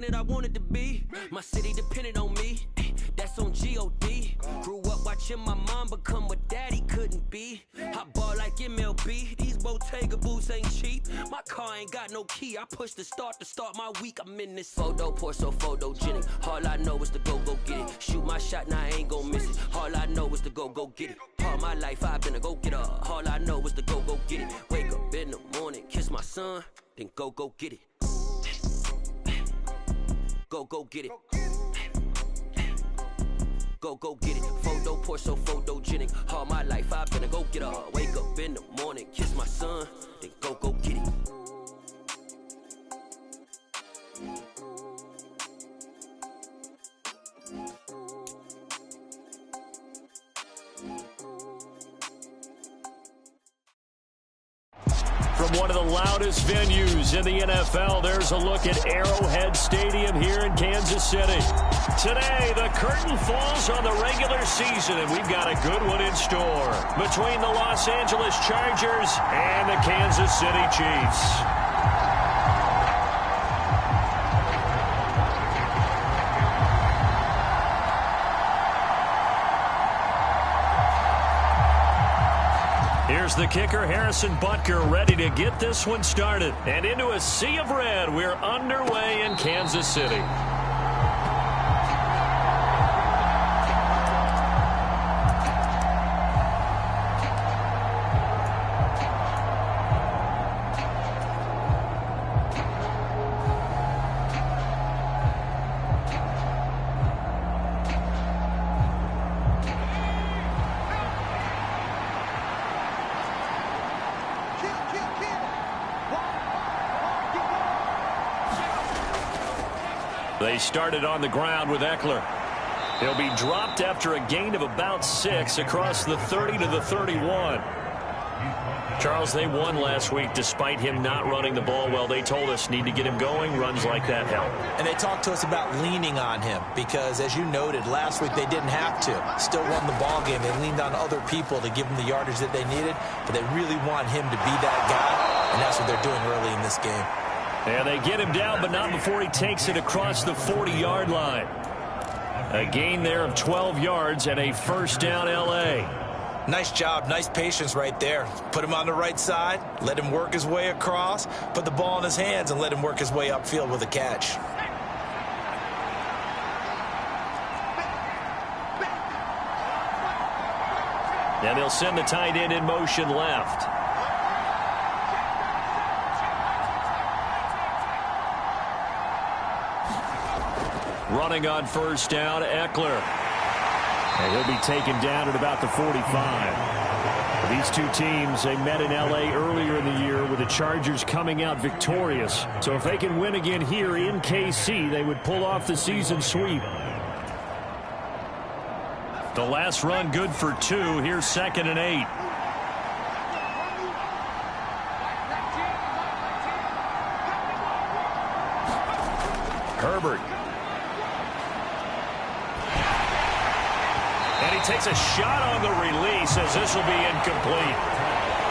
that I wanted to be. My city depended on me. That's on G.O.D. Grew up watching my mom become what daddy couldn't be. I ball like MLB. These Bottega boots ain't cheap. My car ain't got no key. I push the start to start my week. I'm in this photo, pour so photogenic. All I know is to go get it. Shoot my shot, now I ain't gon' miss it. All I know is to go get it. All my life I've been a go-getter. All I know is to go get it. Wake up in the morning, kiss my son, then go get it. Go get it. Go get it. Photo, pour so photogenic. All my life I've been a go-getter. Wake up in the morning, kiss my son, then go get it. From one of the loudest venues in the NFL, there's a look at Arrowhead Stadium here in Kansas City. Today, the curtain falls on the regular season, and we've got a good one in store between the Los Angeles Chargers and the Kansas City Chiefs. Here's the kicker, Harrison Butker, ready to get this one started. And into a sea of red, we're underway in Kansas City. They started on the ground with Eckler. He'll be dropped after a gain of about 6 across the 30 to the 31. Charles, they won last week despite him not running the ball well. They told us need to get him going. Runs like that help. And they talked to us about leaning on him because, as you noted, last week they didn't have to. Still won the ball game. They leaned on other people to give them the yardage that they needed, but they really want him to be that guy, and that's what they're doing early in this game. And they get him down, but not before he takes it across the 40-yard line. A gain there of 12 yards and a first down L.A. Nice job, nice patience right there. Put him on the right side, let him work his way across, put the ball in his hands, and let him work his way upfield with a catch. And they'll send the tight end in motion left. Running on first down, Eckler. And he'll be taken down at about the 45. These two teams, they met in L.A. earlier in the year with the Chargers coming out victorious. So if they can win again here in KC, they would pull off the season sweep. The last run good for 2. Here's 2nd and 8. Herbert. And he takes a shot on the release as this will be incomplete.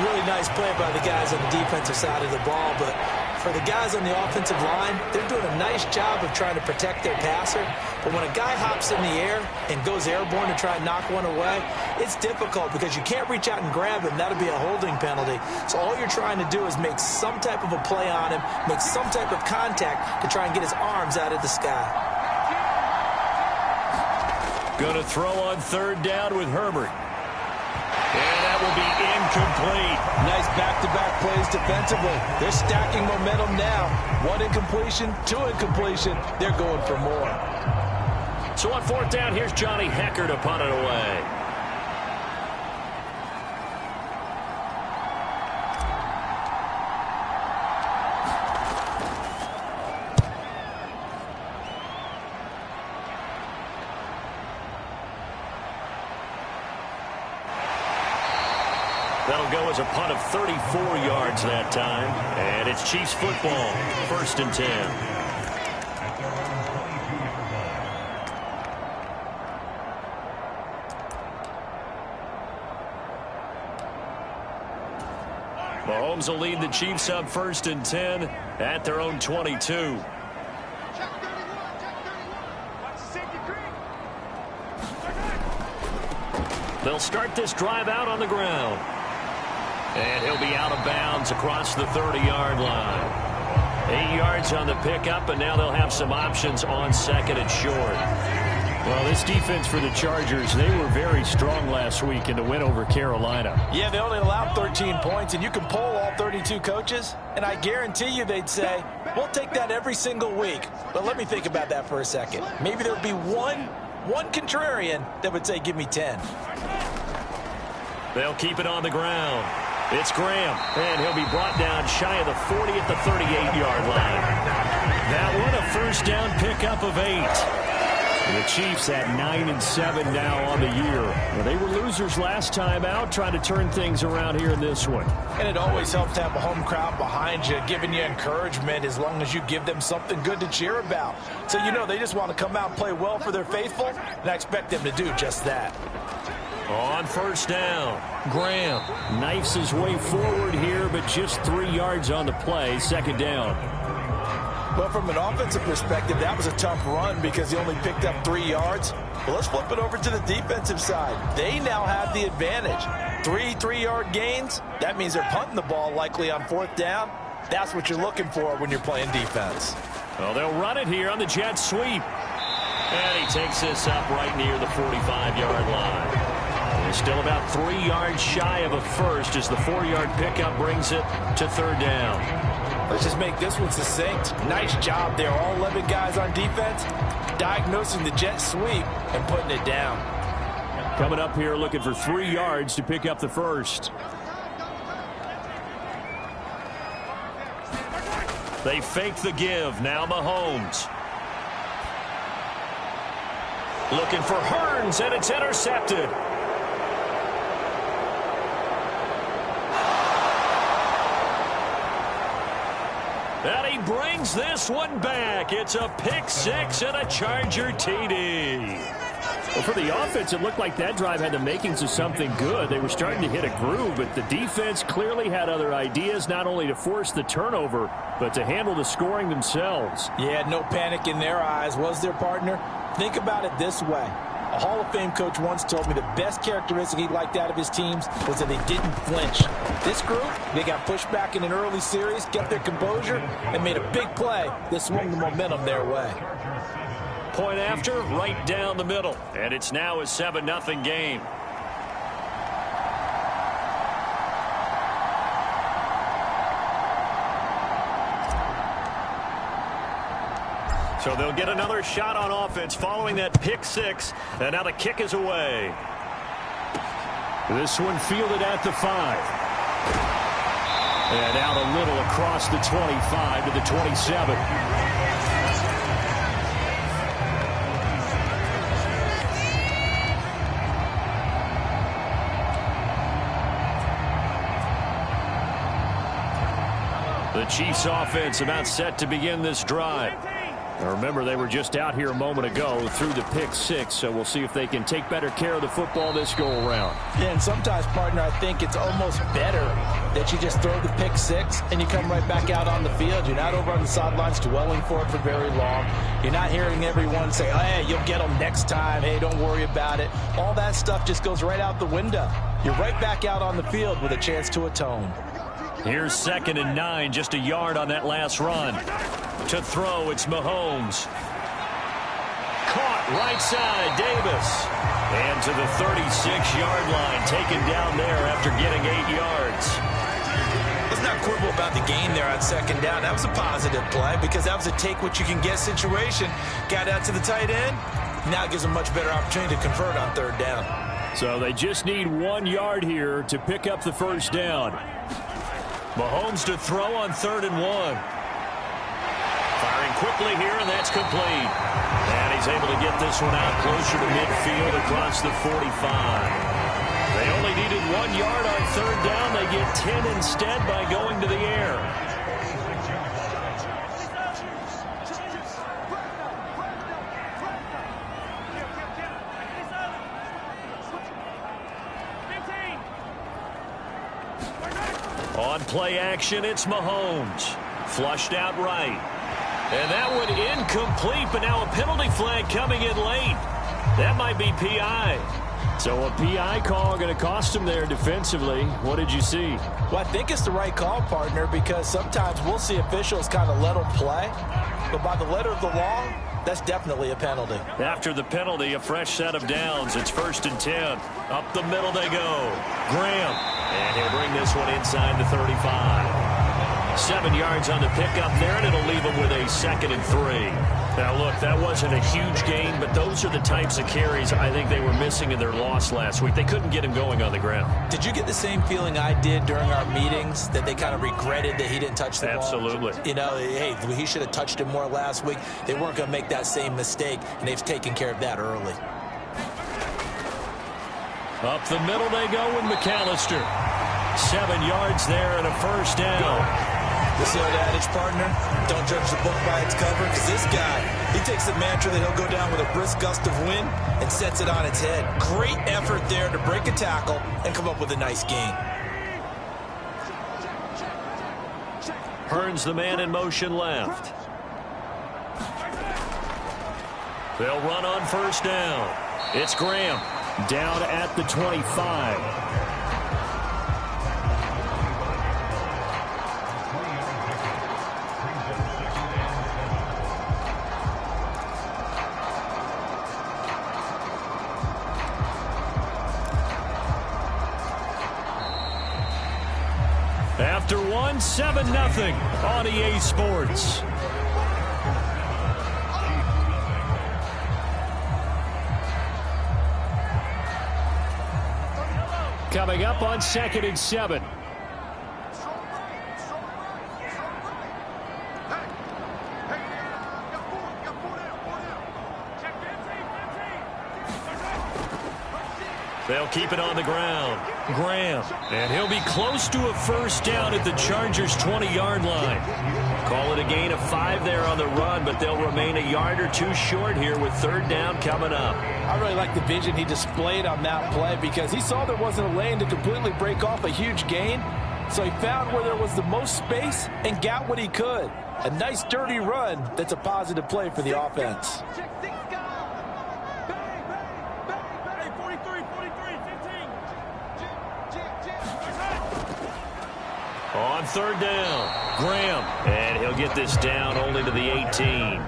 Really nice play by the guys on the defensive side of the ball, but for the guys on the offensive line, they're doing a nice job of trying to protect their passer. But when a guy hops in the air and goes airborne to try and knock one away, it's difficult because you can't reach out and grab him. That'll be a holding penalty. So all you're trying to do is make some type of a play on him, make some type of contact to try and get his arms out of the sky. Going to throw on 3rd down with Herbert. And that will be incomplete. Nice back-to-back plays defensively. They're stacking momentum now. 1 incompletion, 2 incompletion. They're going for more. So on 4th down, here's Johnny Hekker to punt it away. That'll go as a punt of 34 yards that time. And it's Chiefs football, 1st and 10. Mahomes will lead the Chiefs up 1st and 10 at their own 22. They'll start this drive out on the ground. And he'll be out of bounds across the 30-yard line. 8 yards on the pickup, and now they'll have some options on second and short. Well, this defense for the Chargers, they were very strong last week in the win over Carolina. Yeah, they only allowed 13 points, and you can poll all 32 coaches, and I guarantee you they'd say, we'll take that every single week. But let me think about that for a second. Maybe there'd be one contrarian that would say, give me 10. They'll keep it on the ground. It's Graham, and he'll be brought down shy of the 40 at the 38-yard line. That one, a first down pickup of 8. The Chiefs at 9-7 now on the year. Well, they were losers last time out, trying to turn things around here in this one. And it always helps to have a home crowd behind you, giving you encouragement as long as you give them something good to cheer about. So you know they just want to come out and play well for their faithful, and I expect them to do just that. On first down, Graham knifes his way forward here, but just 3 yards on the play, second down. Well, from an offensive perspective, that was a tough run because he only picked up 3 yards. Well, let's flip it over to the defensive side. They now have the advantage. 3 3-yard gains. That means they're punting the ball likely on fourth down. That's what you're looking for when you're playing defense. Well, they'll run it here on the jet sweep. And he takes this up right near the 45-yard line. They're still about 3 yards shy of a first as the 4-yard pickup brings it to third down. Let's just make this one succinct. Nice job there. All 11 guys on defense diagnosing the jet sweep and putting it down. Coming up here looking for 3 yards to pick up the first. They fake the give. Now Mahomes. Looking for Hearns, and it's intercepted. And he brings this one back. It's a pick six and a Charger TD. Well, for the offense, it looked like that drive had the makings of something good. They were starting to hit a groove, but the defense clearly had other ideas, not only to force the turnover, but to handle the scoring themselves. Yeah, no panic in their eyes, was their partner? Think about it this way. A Hall of Fame coach once told me the best characteristic he liked out of his teams was that they didn't flinch. This group, they got pushed back in an early series, kept their composure, and made a big play that swung the momentum their way. Point after, right down the middle. And it's now a 7-0 game. So they'll get another shot on offense following that pick six. And now the kick is away. This one fielded at the 5. And out a little across the 25 to the 27. The Chiefs offense about set to begin this drive. Now remember, they were just out here a moment ago through the pick six, so we'll see if they can take better care of the football this go around. Yeah, and sometimes, partner, I think it's almost better that you just throw the pick six and you come right back out on the field. You're not over on the sidelines dwelling for it for very long. You're not hearing everyone say, hey, you'll get them next time. Hey, don't worry about it. All that stuff just goes right out the window. You're right back out on the field with a chance to atone. Here's 2nd and 9, just a yard on that last run. To throw, it's Mahomes. Caught right side, Davis. And to the 36-yard line, taken down there after getting 8 yards. Let's not quibble about the gain there on 2nd down. That was a positive play because that was a take-what-you-can-get situation. Got out to the tight end. Now it gives them a much better opportunity to convert on 3rd down. So they just need 1 yard here to pick up the first down. Mahomes to throw on 3rd and 1. Firing quickly here, and that's complete. And he's able to get this one out closer to midfield across the 45. They only needed 1 yard on 3rd down. They get 10 instead by going to the air. On play action, it's Mahomes. Flushed out right. And that one incomplete, but now a penalty flag coming in late. That might be PI. So a PI call going to cost him there defensively. What did you see? Well, I think it's the right call, partner, because sometimes we'll see officials kind of let them play. But by the letter of the law, that's definitely a penalty. After the penalty, a fresh set of downs. It's 1st and 10. Up the middle they go. Graham. And he'll bring this one inside the 35. 7 yards on the pickup there, and it'll leave him with a 2nd and 3. Now, look, that wasn't a huge gain, but those are the types of carries I think they were missing in their loss last week. They couldn't get him going on the ground. Did you get the same feeling I did during our meetings, that they kind of regretted that he didn't touch the ball? Absolutely. You know, hey, he should have touched it more last week. They weren't going to make that same mistake, and they've taken care of that early. Up the middle they go with McAllister. 7 yards there and a 1st down. This old adage, partner, don't judge the book by its cover, because this guy, he takes the mantra that he'll go down with a brisk gust of wind and sets it on its head. Great effort there to break a tackle and come up with a nice gain. Hearns the man in motion left. They'll run on 1st down. It's Graham down at the 25. After 7-0 on EA Sports. Coming up on 2nd and 7. They'll keep it on the ground. Graham. And he'll be close to a 1st down at the Chargers' 20-yard line. Call it a gain of 5 there on the run, but they'll remain a yard or 2 short here with 3rd down coming up. I really like the vision he displayed on that play, because he saw there wasn't a lane to completely break off a huge gain. So he found where there was the most space and got what he could. A nice dirty run that's a positive play for the offense. On 3rd down, Graham. And he'll get this down only to the 18.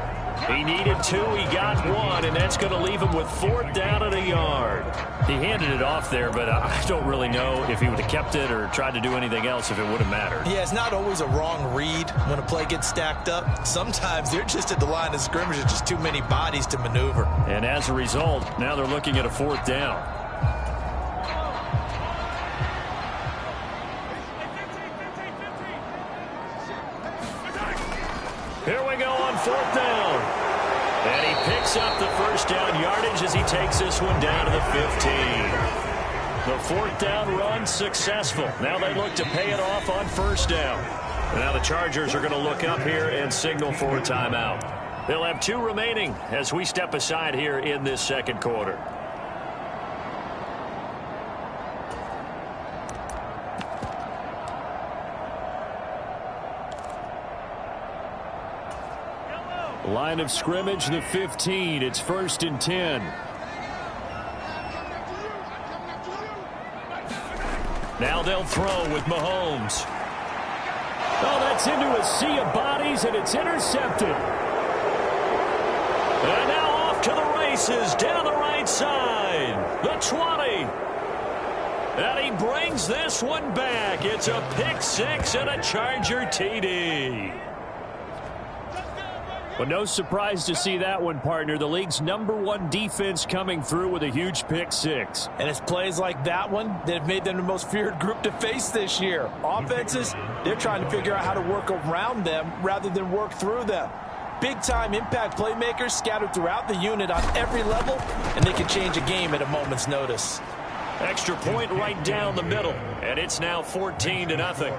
He needed 2, he got 1, and that's going to leave him with 4th down and a yard. He handed it off there, but I don't really know if he would have kept it or tried to do anything else if it would have mattered. Yeah, it's not always a wrong read when a play gets stacked up. Sometimes they're just at the line of scrimmage with just too many bodies to maneuver. And as a result, now they're looking at a 4th down. Here we go on 4th down. And he picks up the 1st down yardage as he takes this one down to the 15. The 4th down run successful. Now they look to pay it off on 1st down. And now the Chargers are going to look up here and signal for a timeout. They'll have 2 remaining as we step aside here in this 2nd quarter. Line of scrimmage, the 15. It's 1st and 10. Now they'll throw with Mahomes. Oh, that's into a sea of bodies, and it's intercepted. And now off to the races down the right side. The 20. And he brings this one back. It's a pick 6 and a Charger TD. Well, no surprise to see that one, partner. The league's #1 defense coming through with a huge pick 6. And it's plays like that one that have made them the most feared group to face this year. Offenses, they're trying to figure out how to work around them rather than work through them. Big-time impact playmakers scattered throughout the unit on every level, and they can change a game at a moment's notice. Extra point right down the middle, and it's now 14-0.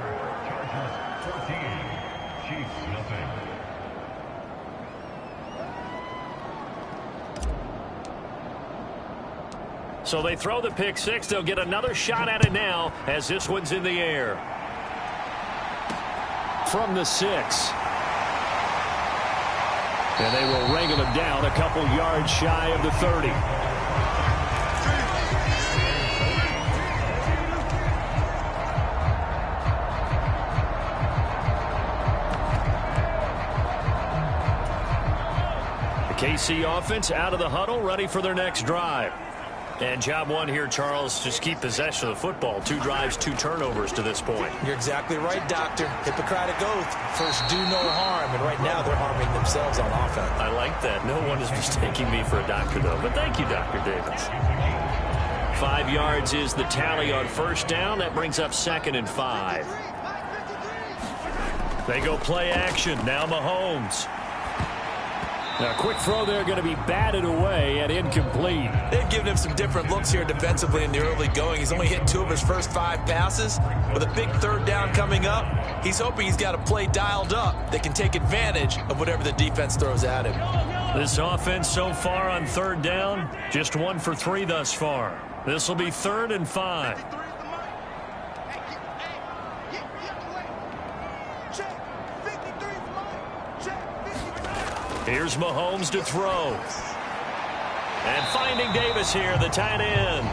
So they throw the pick 6. They'll get another shot at it now as this one's in the air. From the 6. And they will wrangle him down a couple yards shy of the 30. KC offense out of the huddle, ready for their next drive. And job one here, Charles, just keep possession of the football. 2 drives, 2 turnovers to this point. You're exactly right, Doctor. Hippocratic oath. First, do no harm. And right now, they're harming themselves on offense. I like that. No one is mistaking me for a doctor, though. But thank you, Dr. Davis. 5 yards is the tally on first down. That brings up 2nd and 5. They go play action. Now Mahomes. Now, quick throw there, going to be batted away and incomplete. They've given him some different looks here defensively in the early going. He's only hit 2 of his first 5 passes. With a big 3rd down coming up, he's hoping he's got a play dialed up that can take advantage of whatever the defense throws at him. This offense so far on 3rd down, just 1 for 3 thus far. This will be 3rd and 5. Here's Mahomes to throw. And finding Davis here, the tight end.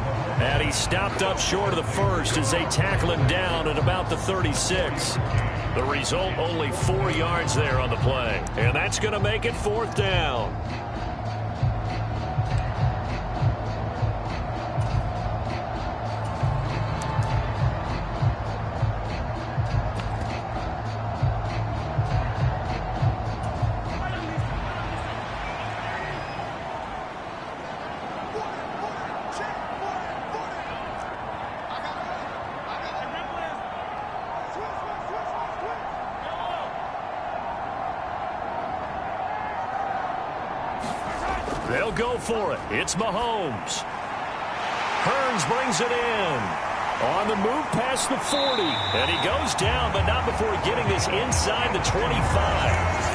And he stopped up short of the first as they tackle him down at about the 36. The result, only 4 yards there on the play. And that's going to make it 4th down. They'll go for it. It's Mahomes. Hearns brings it in. On the move past the 40. And he goes down, but not before getting this inside the 25.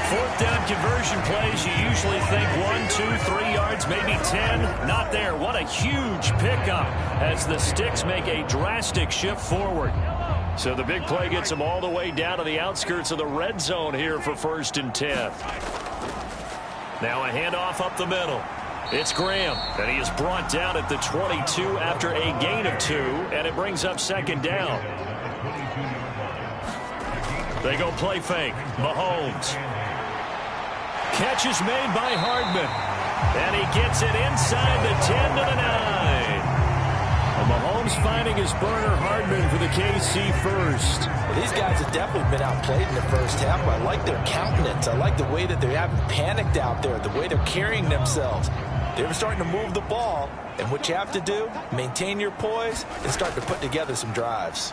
4th down conversion plays, you usually think 1, 2, 3 yards, maybe 10. Not there. What a huge pickup as the Sticks make a drastic shift forward. So the big play gets them all the way down to the outskirts of the red zone here for 1st and 10. Now a handoff up the middle. It's Graham, and he is brought down at the 22 after a gain of 2, and it brings up 2nd down. They go play fake. Mahomes. Catch is made by Hardman, and he gets it inside the 10 to the 9. Mahomes finding his burner, Hardman, for the KC first. Well, these guys have definitely been outplayed in the first half. I like their countenance. I like the way that they haven't panicked out there, the way they're carrying themselves. They're starting to move the ball, and what you have to do, maintain your poise and start to put together some drives.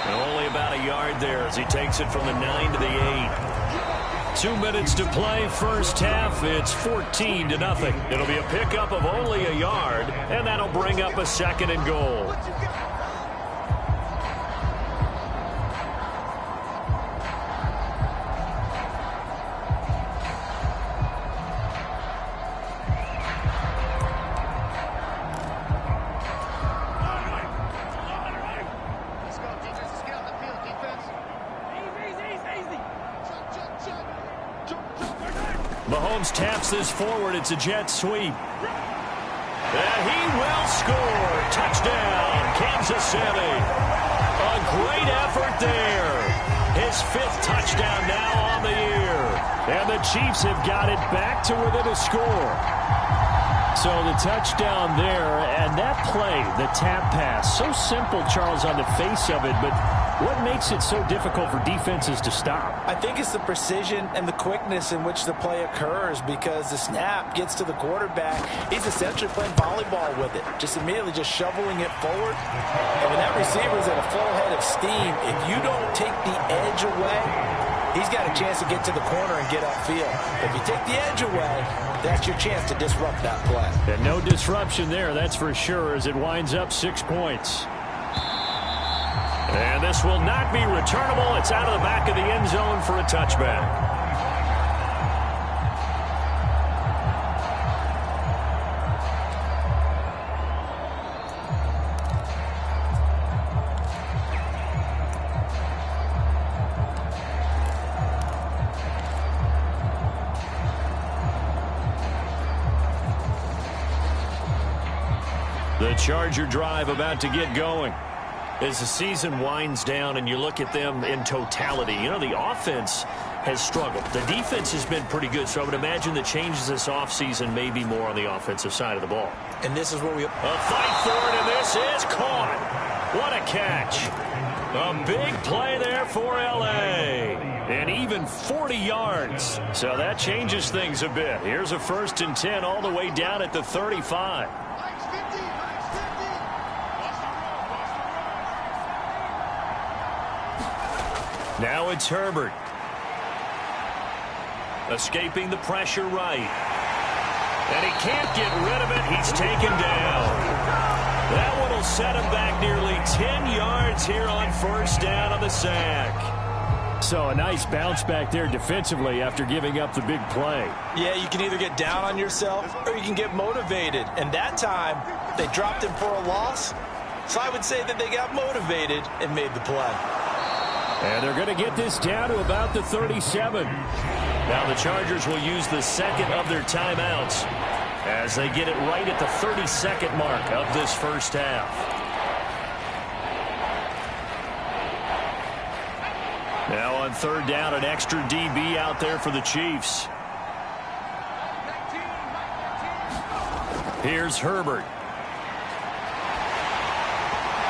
And only about a yard there as he takes it from the 9 to the 8. 2 minutes to play, first half. It's 14-0. It'll be a pickup of only a yard, and that'll bring up a 2nd and goal. Mahomes taps this forward. It's a jet sweep. And he will score. Touchdown, Kansas City. A great effort there. His 5th touchdown now on the year. And the Chiefs have got it back to within a score. So the touchdown there, and that play, the tap pass, so simple, Charles, on the face of it, but what makes it so difficult for defenses to stop? I think it's the precision and the quickness in which the play occurs, because the snap gets to the quarterback. He's essentially playing volleyball with it, just immediately just shoveling it forward. And when that receiver's at a full head of steam, if you don't take the edge away, he's got a chance to get to the corner and get upfield. If you take the edge away, that's your chance to disrupt that play. And no disruption there, that's for sure, as it winds up 6 points. And this will not be returnable. It's out of the back of the end zone for a touchback. The Charger drive about to get going. As the season winds down and you look at them in totality, you know, the offense has struggled. The defense has been pretty good, so I would imagine the changes this offseason may be more on the offensive side of the ball. And this is where we... A fight for it, and this is caught. What a catch. A big play there for L.A. And even 40 yards. So that changes things a bit. Here's a 1st and 10 all the way down at the 35. Now it's Herbert. Escaping the pressure right. And he can't get rid of it. He's taken down. That one will set him back nearly 10 yards here on 1st down on the sack. So a nice bounce back there defensively after giving up the big play. Yeah, you can either get down on yourself or you can get motivated. And that time, they dropped him for a loss. So I would say that they got motivated and made the play. And they're going to get this down to about the 37. Now the Chargers will use the second of their timeouts as they get it right at the 32nd mark of this first half. Now on 3rd down, an extra DB out there for the Chiefs. Here's Herbert.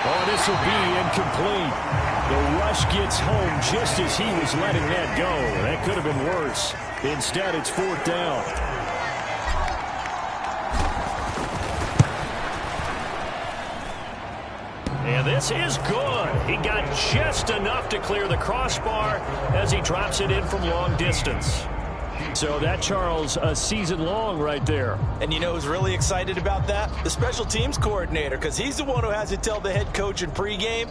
Oh, this will be incomplete. The rush gets home just as he was letting that go. That could have been worse. Instead, it's 4th down. And this is good. He got just enough to clear the crossbar as he drops it in from long distance. So that, Charles, a season long right there. And you know who's really excited about that? The special teams coordinator, because he's the one who has to tell the head coach in pregame,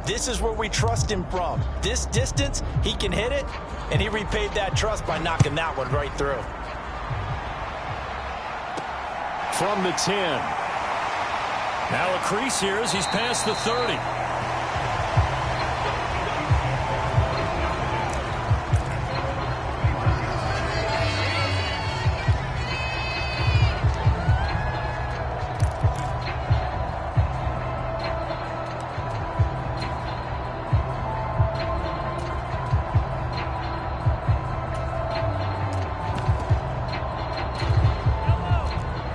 this is where we trust him from. This distance, he can hit it, and he repaid that trust by knocking that one right through. From the 10. Now a crease here as he's past the 30.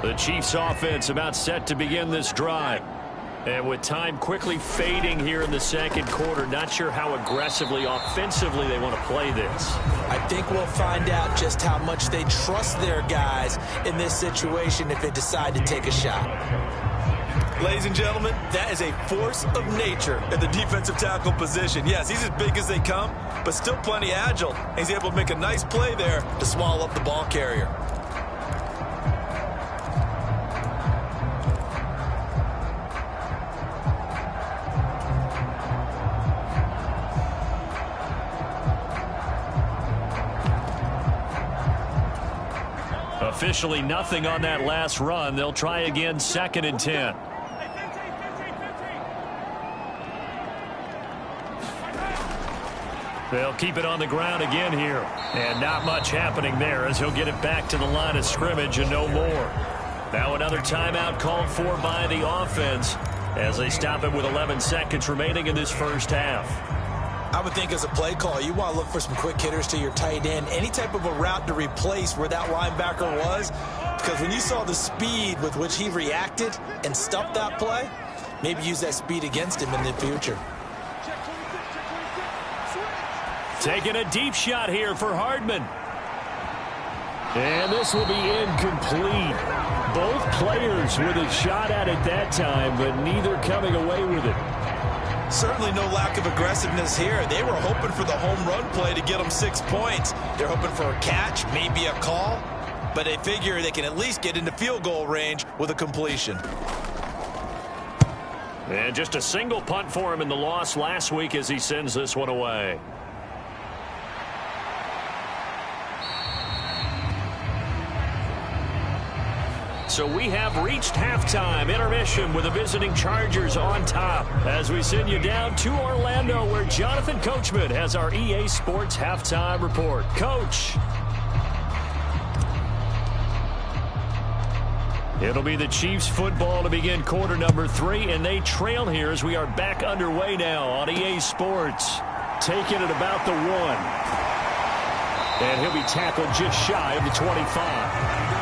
The Chiefs offense about set to begin this drive. And with time quickly fading here in the second quarter, not sure how aggressively, offensively they want to play this. I think we'll find out just how much they trust their guys in this situation if they decide to take a shot. Ladies and gentlemen, that is a force of nature at the defensive tackle position. Yes, he's as big as they come, but still plenty agile. He's able to make a nice play there to swallow up the ball carrier. Officially nothing on that last run. They'll try again, 2nd and 10. They'll keep it on the ground again here. And not much happening there as he'll get it back to the line of scrimmage and no more. Now another timeout called for by the offense as they stop it with 11 seconds remaining in this first half. I would think as a play call, you want to look for some quick hitters to your tight end, any type of a route to replace where that linebacker was, because when you saw the speed with which he reacted and stuffed that play, maybe use that speed against him in the future. Taking a deep shot here for Hardman. And this will be incomplete. Both players with a shot at it that time, but neither coming away with it. Certainly no lack of aggressiveness here. They were hoping for the home run play to get them 6 points. They're hoping for a catch, maybe a call, but they figure they can at least get into field goal range with a completion. And just a single punt for him in the loss last week as he sends this one away. So we have reached halftime. Intermission with the visiting Chargers on top as we send you down to Orlando where Jonathan Coachman has our EA Sports halftime report. Coach. It'll be the Chiefs football to begin quarter number 3, and they trail here as we are back underway now on EA Sports. Taking it about the 1. And he'll be tackled just shy of the 25.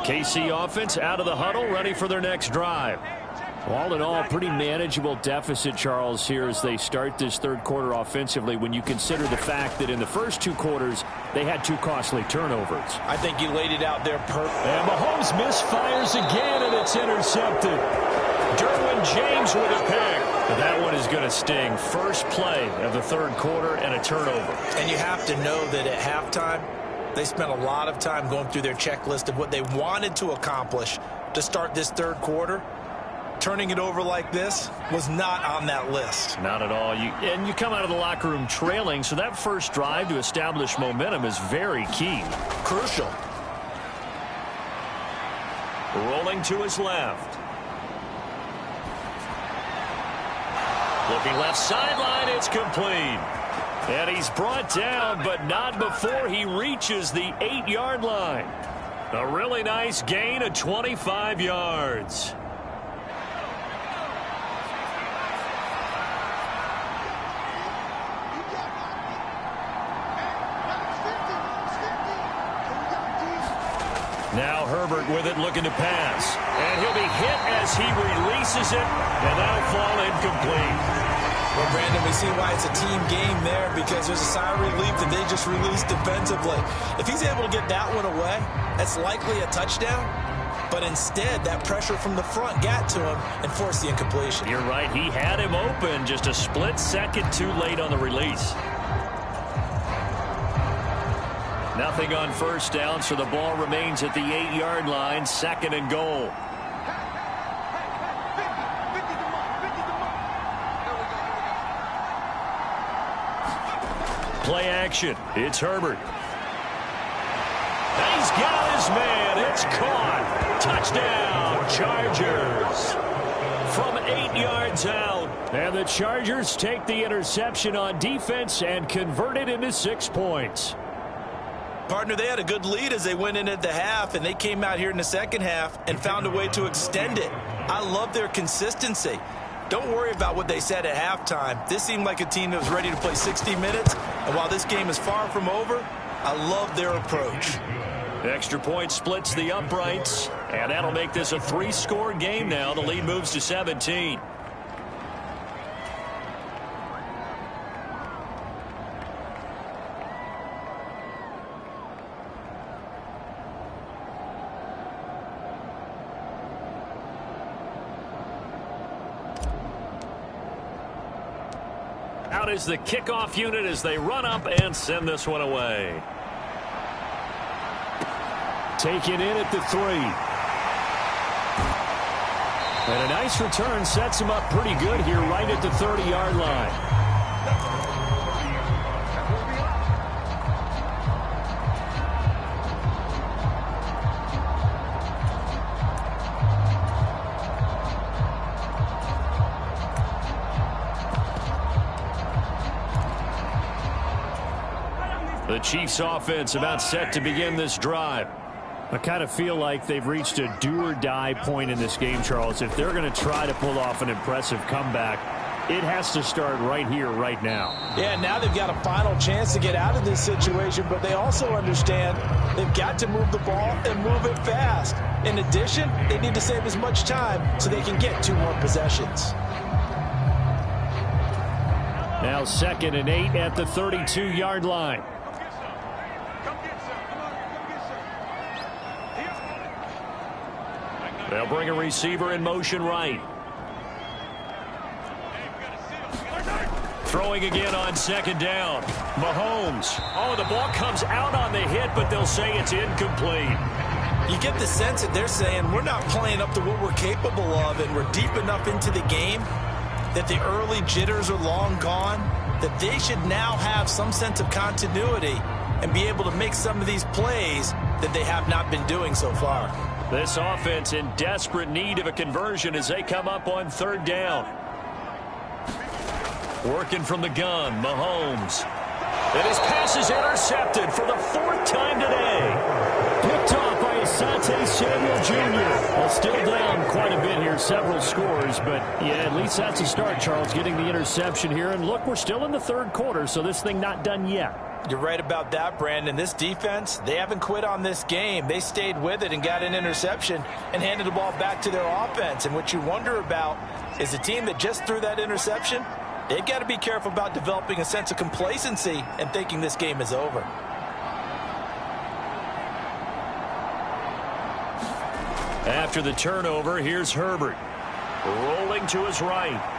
KC offense out of the huddle, ready for their next drive. All in all, pretty manageable deficit, Charles, here as they start this third quarter offensively when you consider the fact that in the first 2 quarters, they had 2 costly turnovers. I think you laid it out there perfect. And Mahomes misfires again, and it's intercepted. Derwin James with a pick. But that one is going to sting. First play of the third quarter and a turnover. And you have to know that at halftime, they spent a lot of time going through their checklist of what they wanted to accomplish to start this third quarter. Turning it over like this was not on that list. Not at all. And you come out of the locker room trailing, so that first drive to establish momentum is very key. Crucial. Rolling to his left. Looking left sideline, it's complete. And he's brought down, but not before he reaches the 8-yard line. A really nice gain of 25 yards. Now Herbert with it, looking to pass. And he'll be hit as he releases it, and that'll fall incomplete. Well, Brandon, we see why it's a team game there, because there's a sigh of relief that they just released defensively. If he's able to get that one away, that's likely a touchdown. But instead, that pressure from the front got to him and forced the incompletion. You're right. He had him open, just a split second too late on the release. Nothing on first down, so the ball remains at the 8-yard line, 2nd and goal. Play action. It's Herbert. He's got his man. It's caught. Touchdown, Chargers. From 8 yards out. And the Chargers take the interception on defense and convert it into 6 points. Partner, they had a good lead as they went in at the half, and they came out here in the second half and found a way to extend it. I love their consistency. Don't worry about what they said at halftime. This seemed like a team that was ready to play 60 minutes, and while this game is far from over, I love their approach. Extra point splits the uprights, and that'll make this a 3-score game now. The lead moves to 17. Out is the kickoff unit as they run up and send this one away. Taken in at the 3. And a nice return sets him up pretty good here right at the 30-yard line. The Chiefs offense about set to begin this drive. I kind of feel like they've reached a do-or-die point in this game, Charles. If they're going to try to pull off an impressive comeback, it has to start right here, right now. Yeah, now they've got a final chance to get out of this situation, but they also understand they've got to move the ball and move it fast. In addition, they need to save as much time so they can get 2 more possessions. Now 2nd and 8 at the 32-yard line. They'll bring a receiver in motion right. Throwing again on 2nd down. Mahomes. Oh, the ball comes out on the hit, but they'll say it's incomplete. You get the sense that they're saying we're not playing up to what we're capable of, and we're deep enough into the game that the early jitters are long gone, that they should now have some sense of continuity and be able to make some of these plays that they have not been doing so far. This offense in desperate need of a conversion as they come up on third down. Working from the gun, Mahomes. And his pass is intercepted for the 4th time today. Picked off by Asante Samuel Jr. Well, still down quite a bit here, several scores, but yeah, at least that's a start, Charles, getting the interception here. And look, we're still in the third quarter, so this thing not done yet. You're right about that, Brandon. This defense, they haven't quit on this game. They stayed with it and got an interception and handed the ball back to their offense. And what you wonder about is a team that just threw that interception, they've got to be careful about developing a sense of complacency and thinking this game is over. After the turnover, here's Herbert. Rolling to his right.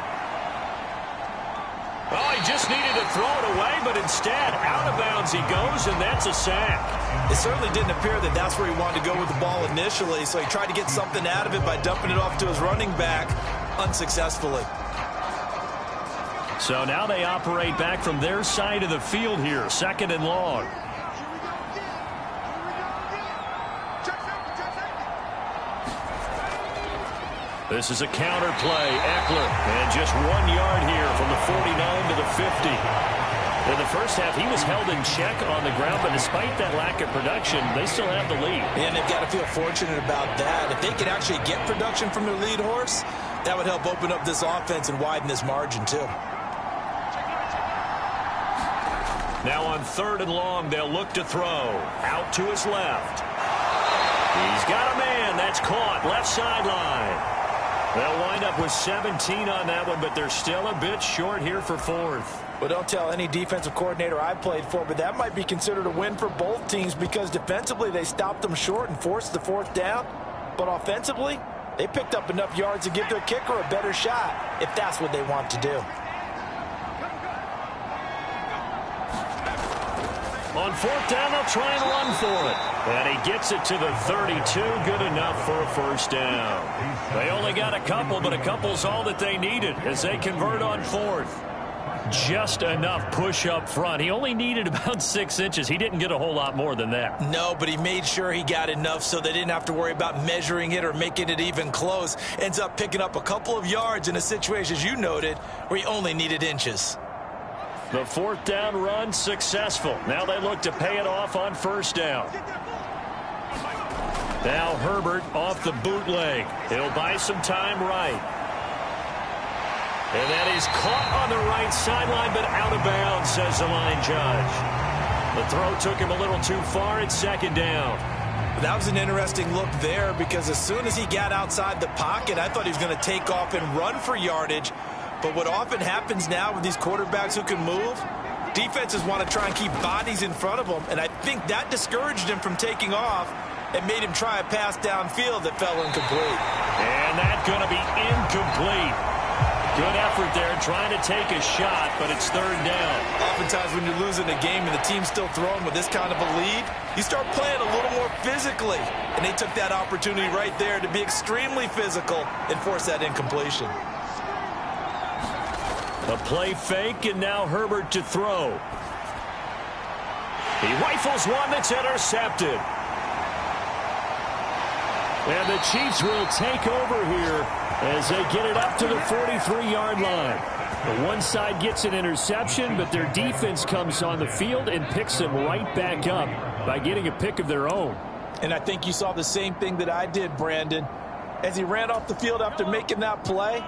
Oh, he just needed to throw it away, but instead, out of bounds he goes, and that's a sack. It certainly didn't appear that that's where he wanted to go with the ball initially, so he tried to get something out of it by dumping it off to his running back unsuccessfully. So now they operate back from their side of the field here, 2nd and long. This is a counter play. Eckler, and just 1 yard here from the 49 to the 50. In the first half, he was held in check on the ground, but despite that lack of production, they still have the lead. And they've got to feel fortunate about that. If they could actually get production from their lead horse, that would help open up this offense and widen this margin, too. Now on 3rd and long, they'll look to throw. Out to his left. He's got a man. That's caught. Left sideline. They'll wind up with 17 on that one, but they're still a bit short here for 4th. Well, don't tell any defensive coordinator I played for, but that might be considered a win for both teams because defensively they stopped them short and forced the 4th down. But offensively, they picked up enough yards to give their kicker a better shot if that's what they want to do. On 4th down, they'll try and run for it. And he gets it to the 32. Good enough for a 1st down. They only got a couple, but a couple's all that they needed as they convert on 4th. Just enough push up front. He only needed about 6 inches. He didn't get a whole lot more than that. No, but he made sure he got enough so they didn't have to worry about measuring it or making it even close. Ends up picking up a couple of yards in a situation, as you noted, where he only needed inches. The 4th down run successful. Now they look to pay it off on 1st down. Now Herbert off the bootleg. He'll buy some time right. And that is caught on the right sideline, but out of bounds, says the line judge. The throw took him a little too far. It's 2nd down. That was an interesting look there because as soon as he got outside the pocket, I thought he was going to take off and run for yardage. But what often happens now with these quarterbacks who can move, defenses want to try and keep bodies in front of them, and I think that discouraged him from taking off and made him try a pass downfield that fell incomplete. And that's going to be incomplete. Good effort there trying to take a shot, but it's 3rd down. Oftentimes when you're losing a game and the team's still throwing with this kind of a lead, you start playing a little more physically. And they took that opportunity right there to be extremely physical and force that incompletion. A play fake, and now Herbert to throw. He rifles one that's intercepted. And the Chiefs will take over here as they get it up to the 43-yard line. The one side gets an interception, but their defense comes on the field and picks them right back up by getting a pick of their own. And I think you saw the same thing that I did, Brandon. As he ran off the field after making that play,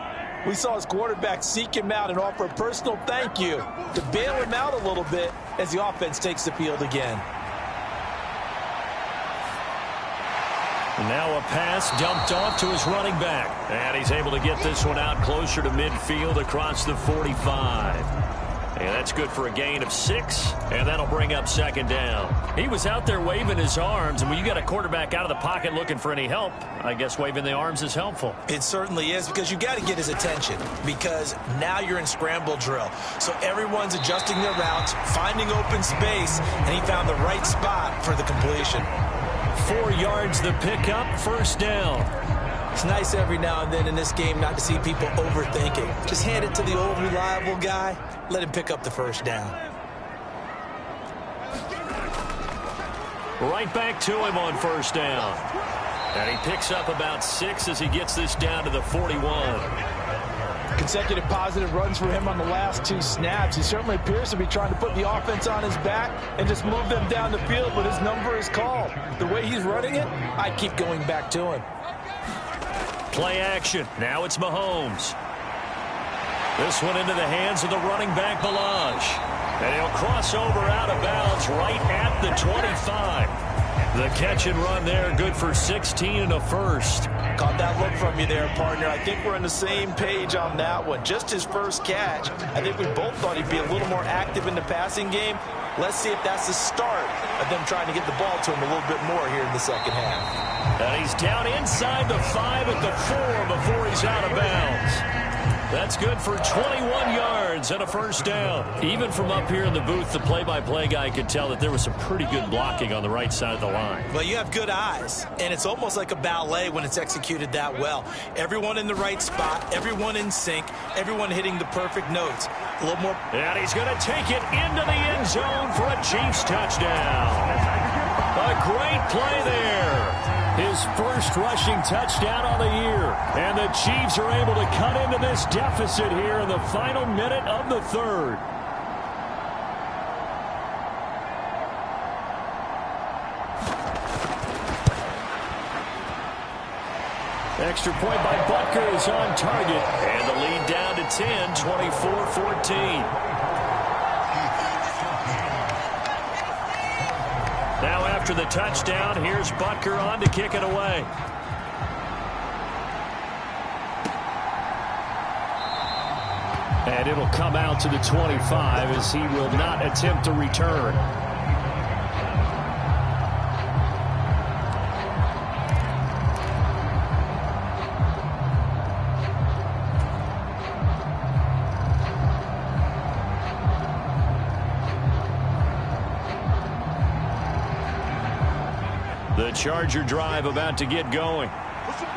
we saw his quarterback seek him out and offer a personal thank you to bail him out a little bit as the offense takes the field again. Now a pass dumped off to his running back. And he's able to get this one out closer to midfield across the 45. And that's good for a gain of 6, and that'll bring up 2nd down. He was out there waving his arms, and when you got a quarterback out of the pocket looking for any help, I guess waving the arms is helpful. It certainly is, because you got to get his attention, because now you're in scramble drill. So everyone's adjusting their routes, finding open space, and he found the right spot for the completion. 4 yards the pickup, 1st down. It's nice every now and then in this game not to see people overthinking. Just hand it to the old reliable guy. Let him pick up the 1st down. Right back to him on 1st down. And he picks up about 6 as he gets this down to the 41. Consecutive positive runs for him on the last 2 snaps. He certainly appears to be trying to put the offense on his back and just move them down the field, but his number is called. The way he's running it, I keep going back to him. Play action. Now it's Mahomes. This one into the hands of the running back, Ballage. And he'll cross over out of bounds right at the 25. The catch and run there, good for 16 and a first. Caught that look from you there, partner. I think we're on the same page on that one. Just his first catch. I think we both thought he'd be a little more active in the passing game. Let's see if that's the start of them trying to get the ball to him a little bit more here in the second half. And he's down inside the 5 at the 4 before he's out of bounds. That's good for 21 yards and a first down. Even from up here in the booth, the play-by-play guy could tell that there was some pretty good blocking on the right side of the line. Well, you have good eyes, and it's almost like a ballet when it's executed that well. Everyone in the right spot, everyone in sync, everyone hitting the perfect notes. A little more. And he's going to take it into the end zone for a Chiefs touchdown. A great play there. His first rushing touchdown on the year. And the Chiefs are able to cut into this deficit here in the final minute of the third. Extra point by Butker is on target. And the lead down to 10, 24-14. Now after the touchdown, here's Butker on to kick it away. And it'll come out to the 25 as he will not attempt to return. The Charger drive about to get going.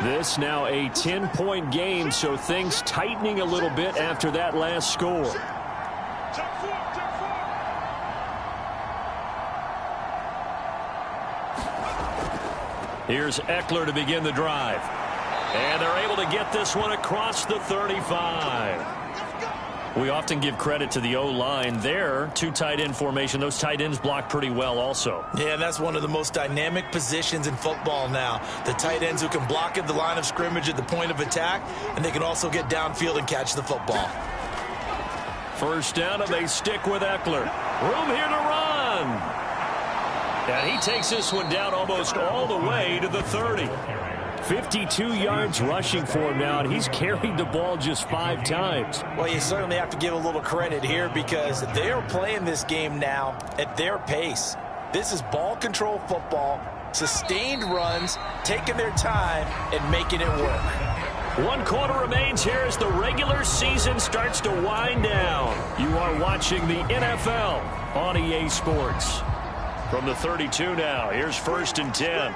This now a 10-point game, so things tightening a little bit after that last score. Here's Eckler to begin the drive. And they're able to get this one across the 35. We often give credit to the O-line there. 2 tight end formation. Those tight ends block pretty well also. Yeah, that's one of the most dynamic positions in football now. The tight ends who can block at the line of scrimmage at the point of attack, and they can also get downfield and catch the football. First down, and they stick with Eckler. Room here to run. And he takes this one down almost all the way to the 30. 52 yards rushing for him now, and he's carried the ball just 5 times. Well, you certainly have to give a little credit here because they are playing this game now at their pace. This is ball control football, sustained runs, taking their time, and making it work. 1 quarter remains here as the regular season starts to wind down. You are watching the NFL on EA Sports. From the 32 now, here's 1st and 10.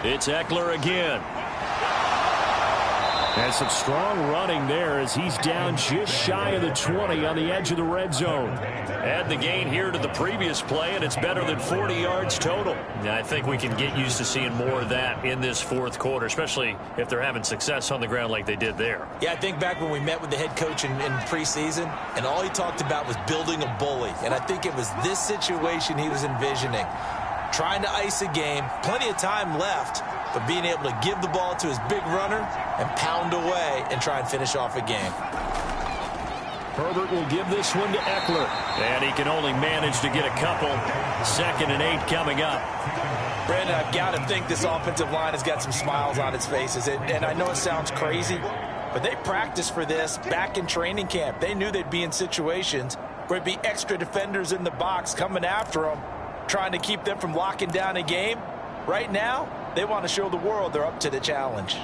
It's Eckler again. And some strong running there as he's down just shy of the 20 on the edge of the red zone. Add the gain here to the previous play, and it's better than 40 yards total. I think we can get used to seeing more of that in this 4th quarter, especially if they're having success on the ground like they did there. Yeah, I think back when we met with the head coach in preseason, and all he talked about was building a bully. And I think it was this situation he was envisioning. Trying to ice a game, plenty of time left, but being able to give the ball to his big runner and pound away and try and finish off a game. Herbert will give this one to Eckler, and he can only manage to get a couple. 2nd and 8 coming up. Brandon, I've got to think this offensive line has got some smiles on its faces, and I know it sounds crazy, but they practiced for this back in training camp. They knew they'd be in situations where there'd be extra defenders in the box coming after them, trying to keep them from locking down a game. Right now, they want to show the world they're up to the challenge.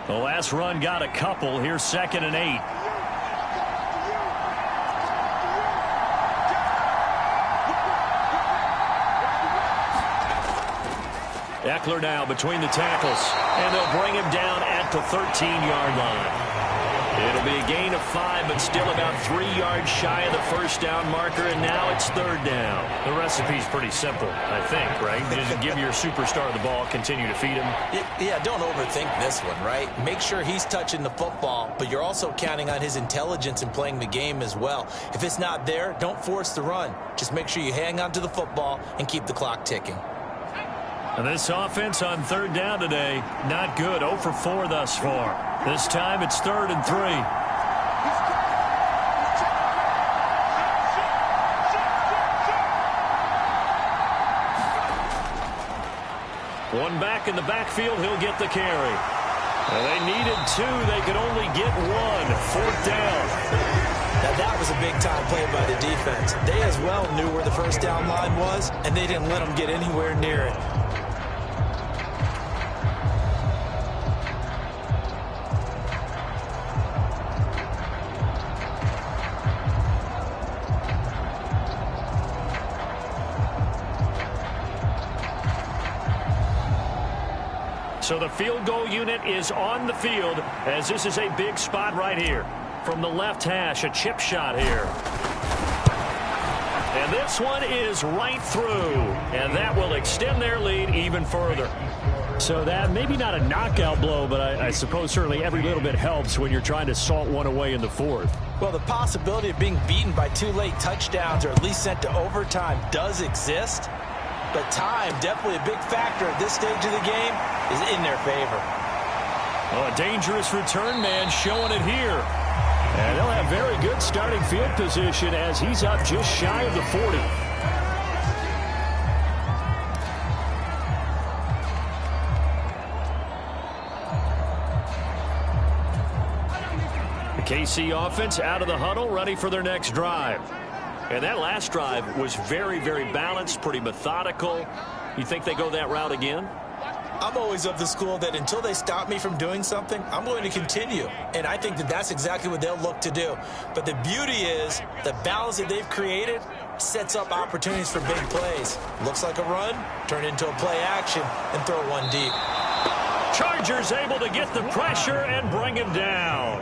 The last run got a couple. Here's 2nd and 8. Eckler now between the tackles, and they'll bring him down at the 13-yard line. It'll be a gain of 5, but still about 3 yards shy of the first down marker, and now it's third down. The recipe's pretty simple, I think, right? Just give your superstar the ball, continue to feed him. Yeah, don't overthink this one, right? Make sure he's touching the football, but you're also counting on his intelligence in playing the game as well. If it's not there, don't force the run. Just make sure you hang on to the football and keep the clock ticking. And this offense on third down today, not good. 0 for 4 thus far. This time it's 3rd and 3. One back in the backfield, he'll get the carry. Well, they needed 2. They could only get 1. 4th down. Now that was a big-time play by the defense. They as well knew where the first down line was, and they didn't let them get anywhere near it. So the field goal unit is on the field as this is a big spot right here. From the left hash, a chip shot here. And this one is right through. And that will extend their lead even further. So that maybe not a knockout blow, but I suppose certainly every little bit helps when you're trying to salt one away in the 4th. Well, the possibility of being beaten by 2 late touchdowns or at least sent to overtime does exist. But time, definitely a big factor at this stage of the game, is in their favor. Well, a dangerous return man showing it here. And they'll have very good starting field position as he's up just shy of the 40. The KC offense out of the huddle, ready for their next drive. And that last drive was very, very balanced, pretty methodical. You think they go that route again? I'm always of the school that until they stop me from doing something, I'm going to continue. And I think that that's exactly what they'll look to do. But the beauty is the balance that they've created sets up opportunities for big plays. Looks like a run, turn into a play action, and throw one deep. Chargers able to get the pressure and bring him down.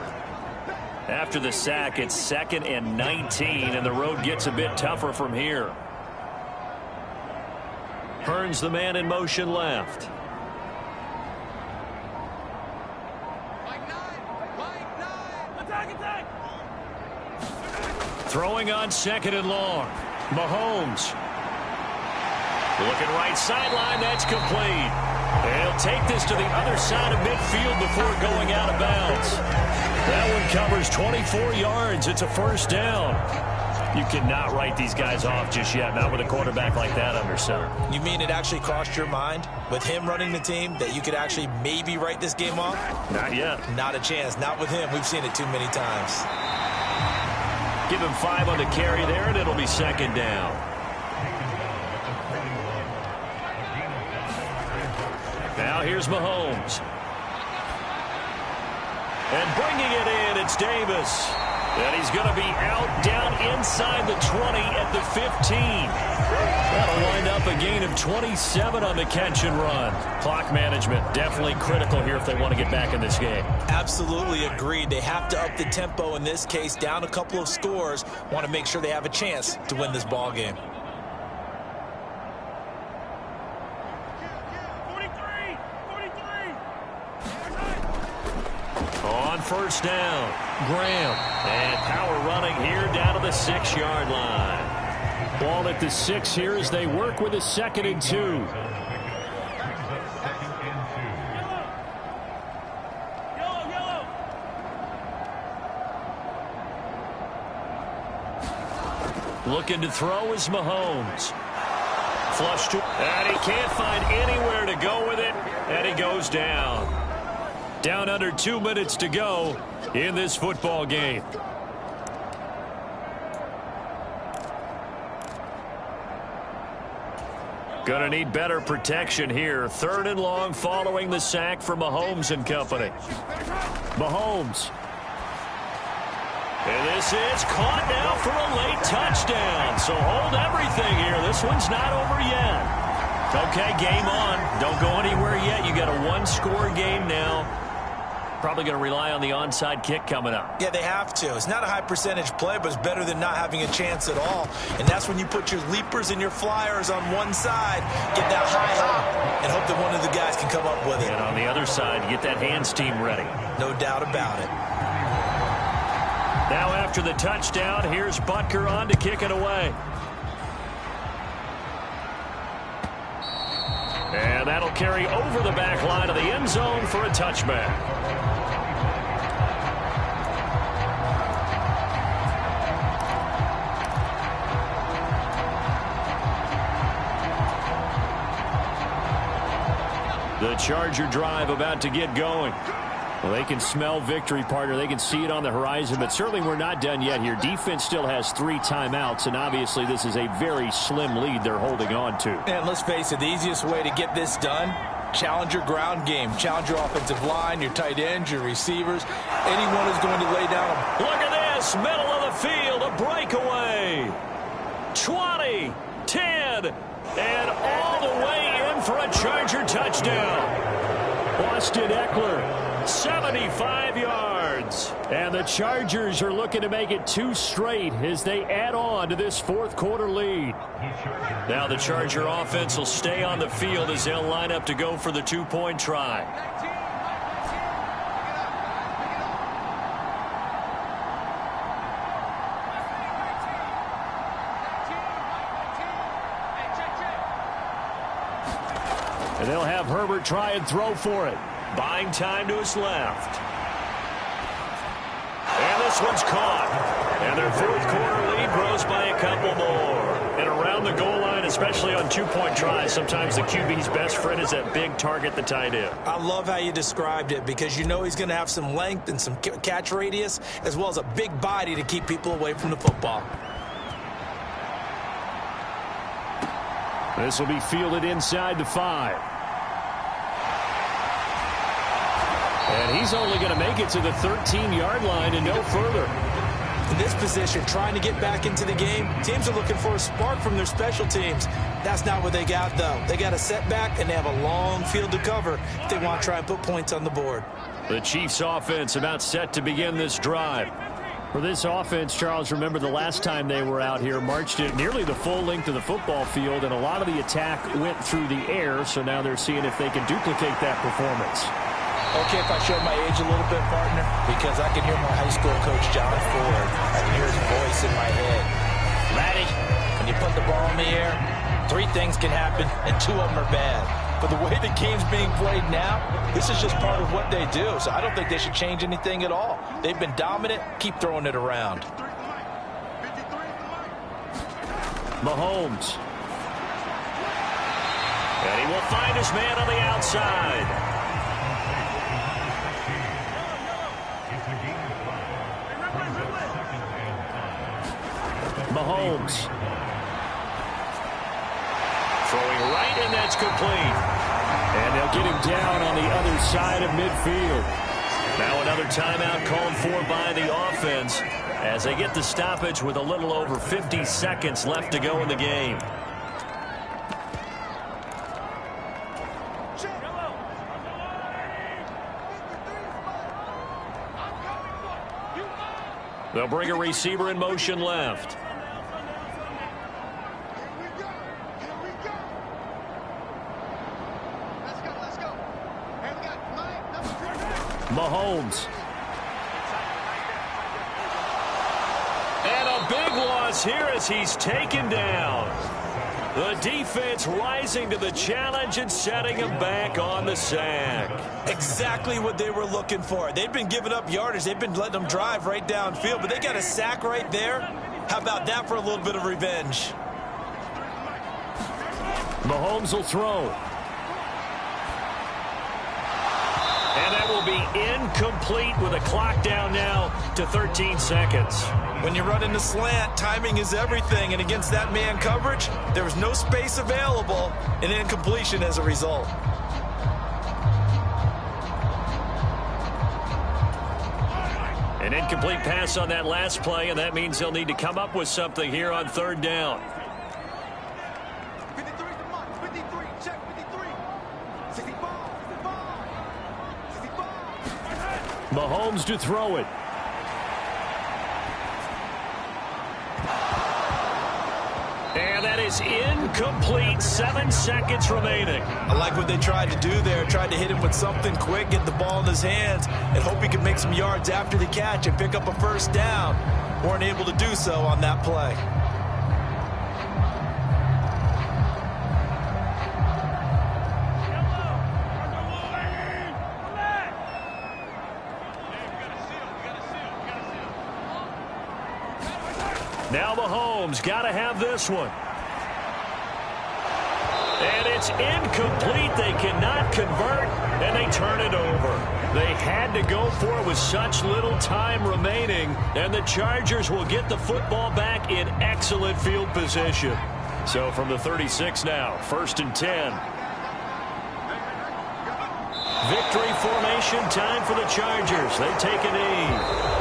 After the sack, it's 2nd and 19, and the road gets a bit tougher from here. Hearns the man in motion left. Throwing on 2nd and long. Mahomes. Looking right sideline, that's complete. They'll take this to the other side of midfield before going out of bounds. That one covers 24 yards. It's a first down. You cannot write these guys off just yet, not with a quarterback like that under center. You mean it actually crossed your mind with him running the team that you could actually maybe write this game off? Not yet. Not a chance. Not with him. We've seen it too many times. Give him 5 on the carry there, and it'll be 2nd down. Now here's Mahomes. And bringing it in, it's Davis. And he's going to be out down inside the 20 at the 15. That'll wind up a gain of 27 on the catch and run. Clock management definitely critical here if they want to get back in this game. Absolutely agreed. They have to up the tempo in this case, down a couple of scores. Want to make sure they have a chance to win this ball game. On first down, Graham. And power running here down to the 6-yard line. Ball at the 6 here as they work with a 2nd and 2. Looking to throw is Mahomes. Flush to, and he can't find anywhere to go with it, and he goes down. Down under 2 minutes to go in this football game. Gonna need better protection here. 3rd and long following the sack from Mahomes and company. Mahomes. And this is caught now for a late touchdown. So hold everything here. This one's not over yet. Okay, game on. Don't go anywhere yet. You got a 1-score game now. Probably going to rely on the onside kick coming up. Yeah, they have to. It's not a high percentage play, but it's better than not having a chance at all. And that's when you put your leapers and your flyers on one side, get that high hop, and hope that one of the guys can come up with it. And on the other side, get that hands team ready. No doubt about it. Now after the touchdown, here's Butker on to kick it away. And that'll carry over the back line of the end zone for a touchback. The Charger drive about to get going. Well, they can smell victory, partner. They can see it on the horizon, but certainly we're not done yet here. Defense still has 3 timeouts, and obviously this is a very slim lead they're holding on to. And let's face it, the easiest way to get this done, challenge your ground game. Challenge your offensive line, your tight ends, your receivers. Anyone who's going to lay down a... Look at this, middle of the field, a breakaway. 20, 10, and all the way in for a Charger touchdown. Austin Ekeler. 75 yards. And the Chargers are looking to make it 2 straight as they add on to this fourth quarter lead. Now the Charger offense will stay on the field as they'll line up to go for the 2-point try. And they'll have Herbert try and throw for it. Buying time to his left. And this one's caught. And their fourth quarter lead grows by a couple more. And around the goal line, especially on 2-point tries, sometimes the QB's best friend is that big target, the tight end. I love how you described it because you know he's going to have some length and some catch radius as well as a big body to keep people away from the football. This will be fielded inside the 5. And he's only going to make it to the 13-yard line and no further. In this position, trying to get back into the game, teams are looking for a spark from their special teams. That's not what they got, though. They got a setback, and they have a long field to cover if they want to try and put points on the board. The Chiefs' offense about set to begin this drive. For this offense, Charles, remember the last time they were out here, marched it nearly the full length of the football field, and a lot of the attack went through the air, so now they're seeing if they can duplicate that performance. Okay, if I show my age a little bit, partner, because I can hear my high school coach, John Ford. I can hear his voice in my head. Laddie, when you put the ball in the air, 3 things can happen, and 2 of them are bad. But the way the game's being played now, this is just part of what they do. So I don't think they should change anything at all. They've been dominant. Keep throwing it around. Mahomes. And he will find his man on the outside. Mahomes. Throwing right, and that's complete. And they'll get him down on the other side of midfield. Now another timeout called for by the offense as they get the stoppage with a little over 50 seconds left to go in the game. They'll bring a receiver in motion left. Mahomes. And a big loss here as he's taken down. The defense rising to the challenge and setting him back on the sack. Exactly what they were looking for. They've been giving up yardage. They've been letting them drive right downfield, but they got a sack right there. How about that for a little bit of revenge? Mahomes will throw. And that will be incomplete with a clock down now to 13 seconds. When you run in the slant, timing is everything. And against that man coverage, there was no space available, and incompletion as a result. An incomplete pass on that last play, and that means they'll need to come up with something here on 3rd down. 53, check 53. 65, 65, 65. Mahomes to throw it. And that is incomplete. 7 seconds remaining. I like what they tried to do there. Tried to hit him with something quick, get the ball in his hands, and hope he could make some yards after the catch and pick up a first down. Weren't able to do so on that play. Now Mahomes got to have this one. And it's incomplete. They cannot convert, and they turn it over. They had to go for it with such little time remaining, and the Chargers will get the football back in excellent field position. So from the 36 now, 1st and 10. Victory formation time for the Chargers. They take a knee.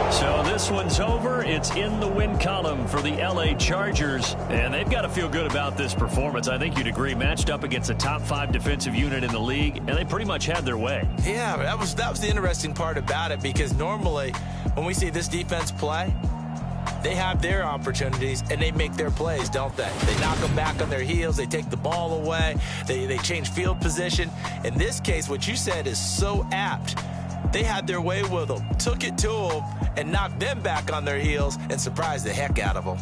So this one's over. It's in the win column for the L.A. Chargers. And they've got to feel good about this performance. I think you'd agree. Matched up against a top 5 defensive unit in the league, and they pretty much had their way. Yeah, that was the interesting part about it, because normally when we see this defense play, they have their opportunities and they make their plays, don't they? They knock them back on their heels. They take the ball away. They change field position. In this case, what you said is so apt. They had their way with them, took it to them, and knocked them back on their heels and surprised the heck out of them.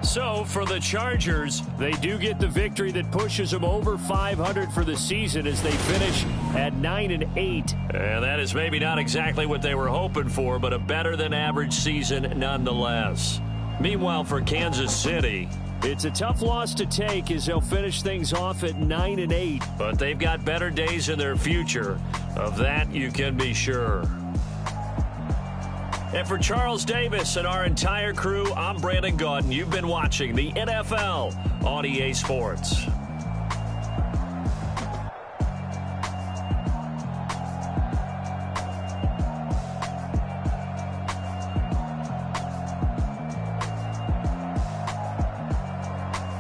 So for the Chargers, they do get the victory that pushes them over 500 for the season as they finish at 9-8. And that is maybe not exactly what they were hoping for, but a better than average season nonetheless. Meanwhile, for Kansas City, it's a tough loss to take as they'll finish things off at 9-8. but they've got better days in their future. Of that, you can be sure. And for Charles Davis and our entire crew, I'm Brandon Gaudin. You've been watching the NFL on EA Sports.